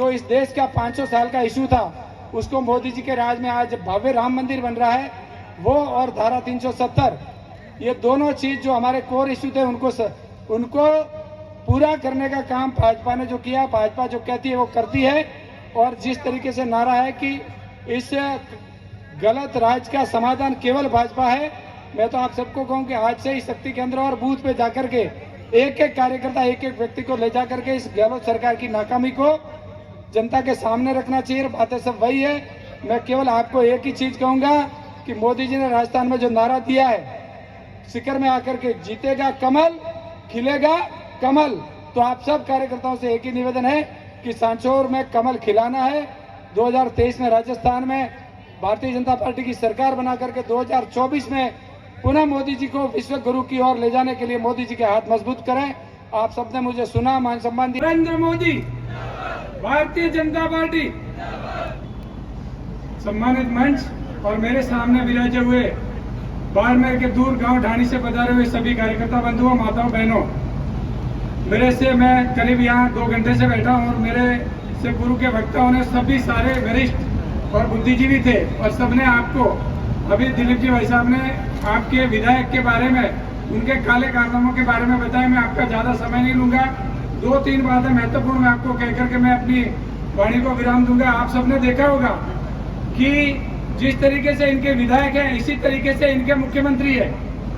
जो इस देश का 500 साल का इशू था उसको मोदी जी के राज में आज भव्य राम मंदिर बन रहा है, वो और धारा 370, ये दोनों चीज जो हमारे कोर इशू थे उनको पूरा करने का काम भाजपा ने जो किया, भाजपा जो कहती है वो करती है। और जिस तरीके से नारा है कि इस गलत राज का समाधान केवल भाजपा है, मैं तो आप सबको कहूं कि आज से ही शक्ति केंद्र और बूथ पे जाकर के एक एक कार्यकर्ता, एक एक व्यक्ति को ले जाकर के इस गहलोत सरकार की नाकामी को जनता के सामने रखना चाहिए। बातें सब वही है। मैं केवल आपको एक ही चीज कहूंगा कि मोदी जी ने राजस्थान में जो नारा दिया है, शिखर में आकर के जीतेगा कमल, खिलेगा कमल, तो आप सब कार्यकर्ताओं से एक ही निवेदन है कि सांचौर में कमल खिलाना है। 2023 में राजस्थान में भारतीय जनता पार्टी की सरकार बना करके 2024 में पुनः मोदी जी को विश्व गुरु की ओर ले जाने के लिए मोदी जी के हाथ मजबूत करें। आप सबने मुझे सुना, मान सम्मान दिया। नरेंद्र मोदी, भारतीय जनता पार्टी। सम्मानित मंच और मेरे सामने विराजे हुए बाड़मेर के दूर गांव ढाणी से पधारे हुए सभी कार्यकर्ता बंधुओं, माताओं, बहनों, मेरे से मैं करीब यहाँ 2 घंटे से बैठा हूँ और मेरे से गुरु के वक्ताओं ने सभी सारे वरिष्ठ और बुद्धिजीवी थे और सबने आपको, अभी दिलीप जी भाई साहब ने आपके विधायक के बारे में, उनके काले कारनामों के बारे में बताया। मैं आपका ज्यादा समय नहीं लूंगा, 2-3 बातें महत्वपूर्ण मैं आपको कहकर के मैं अपनी वाणी को विराम दूंगा। आप सबने देखा होगा कि जिस तरीके से इनके विधायक हैं, इसी तरीके से इनके मुख्यमंत्री है।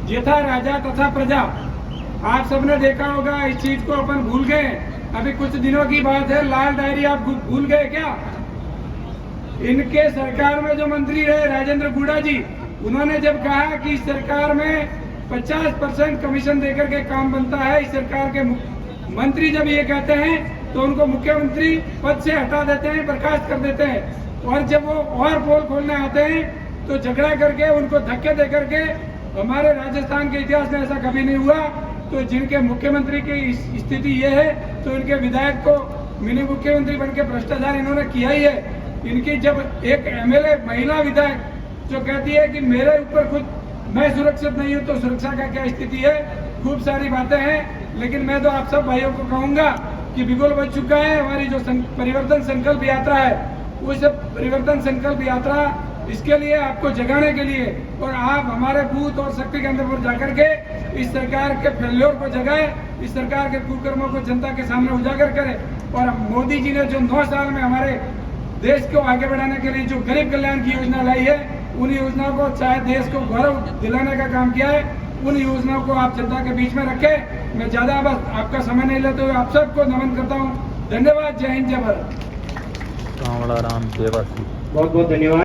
यथा राजा तथा प्रजा, आप सबने देखा होगा। इस चीज को अपन भूल गए। अभी कुछ दिनों की बात है, लाल डायरी आप भूल गए क्या? इनके सरकार में जो मंत्री रहे राजेंद्र गुड़ा जी, उन्होंने जब कहा कि इस सरकार में 50% कमीशन देकर के काम बनता है, इस सरकार के मंत्री जब ये कहते हैं तो उनको मुख्यमंत्री पद से हटा देते हैं, बर्खास्त कर देते हैं। और जब वो और पोल खोलने आते हैं तो झगड़ा करके, उनको धक्के दे करके, हमारे राजस्थान के इतिहास में ऐसा कभी नहीं हुआ। तो जिनके मुख्यमंत्री की स्थिति ये है तो इनके विधायक को मिनी मुख्यमंत्री बनके भ्रष्टाचार इन्होंने किया ही है। इनकी जब एक एमएलए महिला विधायक जो कहती है कि मेरे ऊपर खुद मैं सुरक्षित नहीं हूँ, तो सुरक्षा का क्या स्थिति है? खूब सारी बातें हैं, लेकिन मैं तो आप सब भाइयों को कहूंगा कि बिगुल बज चुका है। हमारी जो परिवर्तन संकल्प यात्रा है, उस परिवर्तन संकल्प यात्रा, इसके लिए आपको जगाने के लिए, और आप हमारे बूथ और शक्ति केंद्र पर जाकर के इस सरकार के फेल्योर को जगाए, इस सरकार के कुकर्मों को जनता के सामने उजागर करें। और मोदी जी ने जो 9 साल में हमारे देश को आगे बढ़ाने के लिए जो गरीब कल्याण की योजना लाई है, उन योजनाओं को, चाहे देश को गौरव दिलाने का काम किया है, उन योजनाओं को आप जनता के बीच में रखें। मैं ज्यादा बस आपका समय नहीं लेते हुए आप सबको नमन करता हूँ। धन्यवाद। जय हिंद, जय भारत। कांवड़ा राम देवासी, बहुत बहुत धन्यवाद।